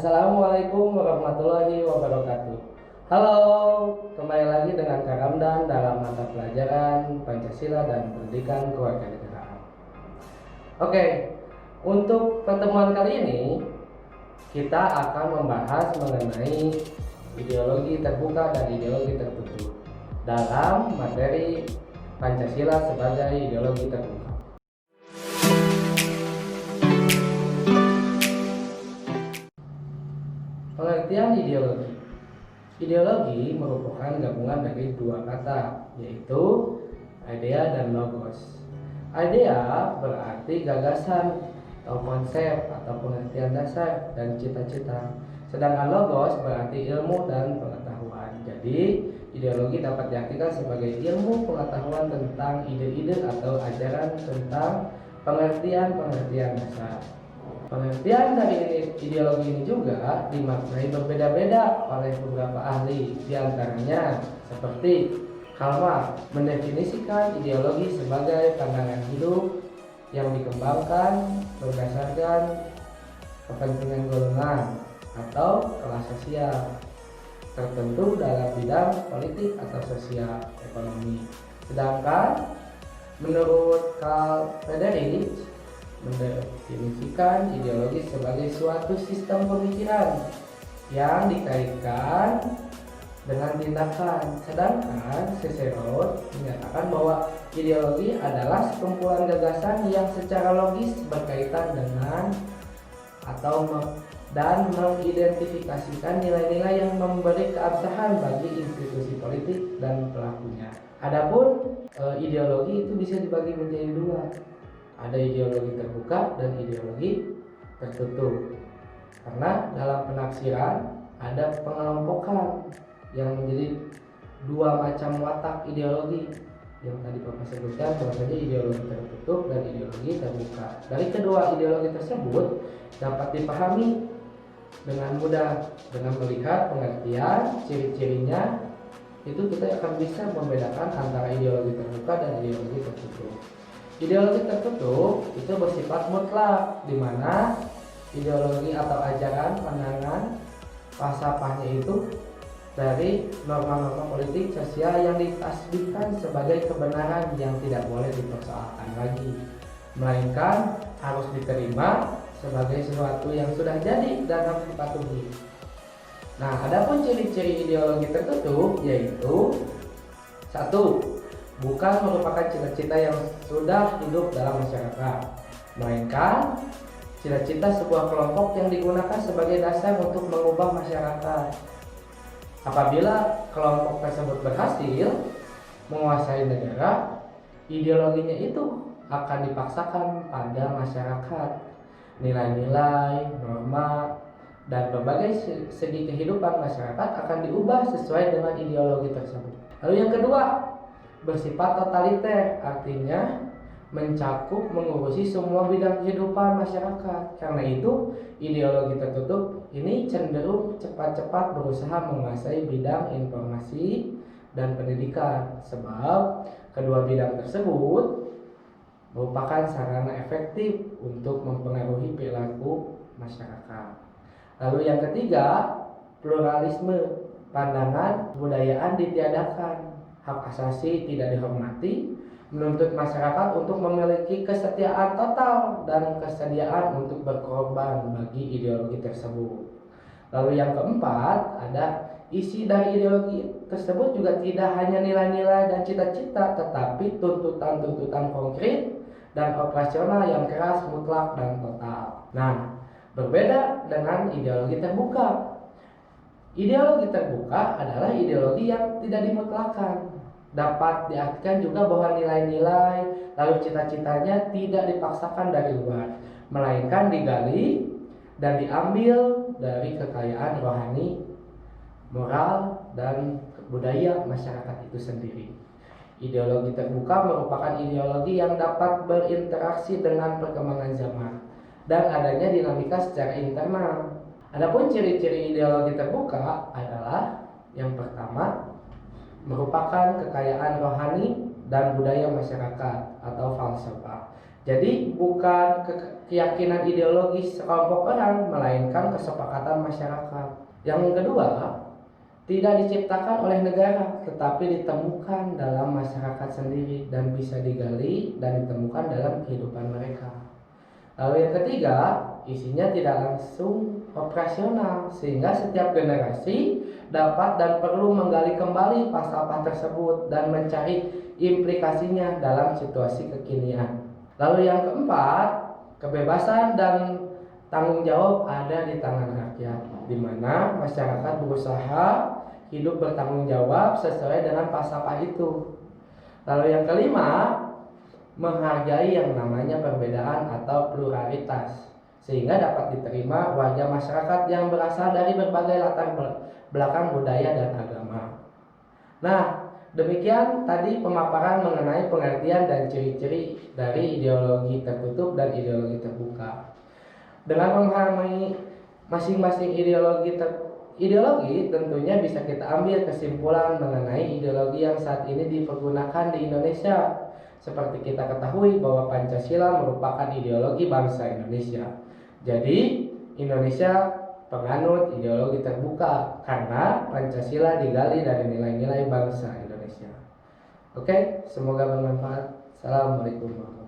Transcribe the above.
Assalamualaikum warahmatullahi wabarakatuh. Halo, kembali lagi dengan Kak Ramdan dalam mata pelajaran Pancasila dan Pendidikan Kewarganegaraan. Oke, untuk pertemuan kali ini kita akan membahas mengenai ideologi terbuka dan ideologi tertutup dalam materi Pancasila sebagai ideologi terbuka. Pengertian ideologi. Ideologi merupakan gabungan dari dua kata, yaitu idea dan logos. Idea berarti gagasan atau konsep atau pengertian dasar dan cita-cita. Sedangkan logos berarti ilmu dan pengetahuan. Jadi, ideologi dapat diartikan sebagai ilmu pengetahuan tentang ide-ide atau ajaran tentang pengertian-pengertian dasar. Pengertian dari ideologi ini juga dimaknai berbeda-beda oleh beberapa ahli, diantaranya seperti Karl Marx mendefinisikan ideologi sebagai pandangan hidup yang dikembangkan berdasarkan kepentingan golongan atau kelas sosial tertentu dalam bidang politik atau sosial ekonomi. Sedangkan menurut Carl Friedrich mendefinisikan ideologi sebagai suatu sistem pemikiran yang dikaitkan dengan tindakan. Sedangkan Cicero menyatakan bahwa ideologi adalah sekumpulan gagasan yang secara logis berkaitan dengan dan mengidentifikasikan nilai-nilai yang memberi keabsahan bagi institusi politik dan pelakunya. Adapun ideologi itu bisa dibagi menjadi dua. Ada ideologi terbuka dan ideologi tertutup. Karena dalam penafsiran ada pengelompokan yang menjadi dua macam watak ideologi yang tadi Bapak sebutkan, bahwasanya ideologi tertutup dan ideologi terbuka. Dari kedua ideologi tersebut dapat dipahami dengan mudah dengan melihat pengertian, ciri-cirinya, itu kita akan bisa membedakan antara ideologi terbuka dan ideologi tertutup. Ideologi tertutup itu bersifat mutlak, di mana ideologi atau ajaran, pandangan, falsafahnya itu dari norma-norma politik sosial yang ditasbihkan sebagai kebenaran yang tidak boleh dipersoalkan lagi, melainkan harus diterima sebagai sesuatu yang sudah jadi dan harus dipatuhi. Nah, adapun ciri-ciri ideologi tertutup yaitu satu, bukan merupakan cita-cita yang sudah hidup dalam masyarakat, melainkan cita-cita sebuah kelompok yang digunakan sebagai dasar untuk mengubah masyarakat. Apabila kelompok tersebut berhasil menguasai negara, ideologinya itu akan dipaksakan pada masyarakat. Nilai-nilai, norma, dan berbagai segi kehidupan masyarakat akan diubah sesuai dengan ideologi tersebut. Lalu yang kedua, bersifat totaliter, artinya mencakup mengurusi semua bidang kehidupan masyarakat. Karena itu, ideologi tertutup ini cenderung cepat-cepat berusaha menguasai bidang informasi dan pendidikan, sebab kedua bidang tersebut merupakan sarana efektif untuk mempengaruhi perilaku masyarakat. Lalu yang ketiga, pluralisme, pandangan kebudayaan ditiadakan, hak asasi tidak dihormati, menuntut masyarakat untuk memiliki kesetiaan total dan kesediaan untuk berkorban bagi ideologi tersebut. Lalu yang keempat, ada isi dari ideologi tersebut juga tidak hanya nilai-nilai dan cita-cita, tetapi tuntutan-tuntutan konkret dan operasional yang keras, mutlak, dan total. Nah, berbeda dengan ideologi terbuka. Ideologi terbuka adalah ideologi yang tidak dimutlakan. Dapat diartikan juga bahwa nilai-nilai lalu cita-citanya tidak dipaksakan dari luar, melainkan digali dan diambil dari kekayaan rohani, moral, dan budaya masyarakat itu sendiri. Ideologi terbuka merupakan ideologi yang dapat berinteraksi dengan perkembangan zaman dan adanya dinamika secara internal. Adapun ciri-ciri ideologi terbuka adalah yang pertama, merupakan kekayaan rohani dan budaya masyarakat atau falsafah. Jadi bukan keyakinan ideologis sekelompok orang, melainkan kesepakatan masyarakat. Yang kedua, tidak diciptakan oleh negara, tetapi ditemukan dalam masyarakat sendiri dan bisa digali dan ditemukan dalam kehidupan mereka. Lalu yang ketiga, isinya tidak langsung operasional, sehingga setiap generasi dapat dan perlu menggali kembali falsafah tersebut dan mencari implikasinya dalam situasi kekinian. Lalu yang keempat, kebebasan dan tanggung jawab ada di tangan rakyat, di mana masyarakat berusaha hidup bertanggung jawab sesuai dengan falsafah itu. Lalu yang kelima, menghargai yang namanya perbedaan atau pluralitas, sehingga dapat diterima warga masyarakat yang berasal dari berbagai latar belakang budaya dan agama. Nah, demikian tadi pemaparan mengenai pengertian dan ciri-ciri dari ideologi tertutup dan ideologi terbuka. Dengan memahami masing-masing ideologi tentunya bisa kita ambil kesimpulan mengenai ideologi yang saat ini dipergunakan di Indonesia. Seperti kita ketahui bahwa Pancasila merupakan ideologi bangsa Indonesia. Jadi Indonesia penganut ideologi terbuka karena Pancasila digali dari nilai-nilai bangsa Indonesia. Oke, semoga bermanfaat. Assalamualaikum warahmatullahi wabarakatuh.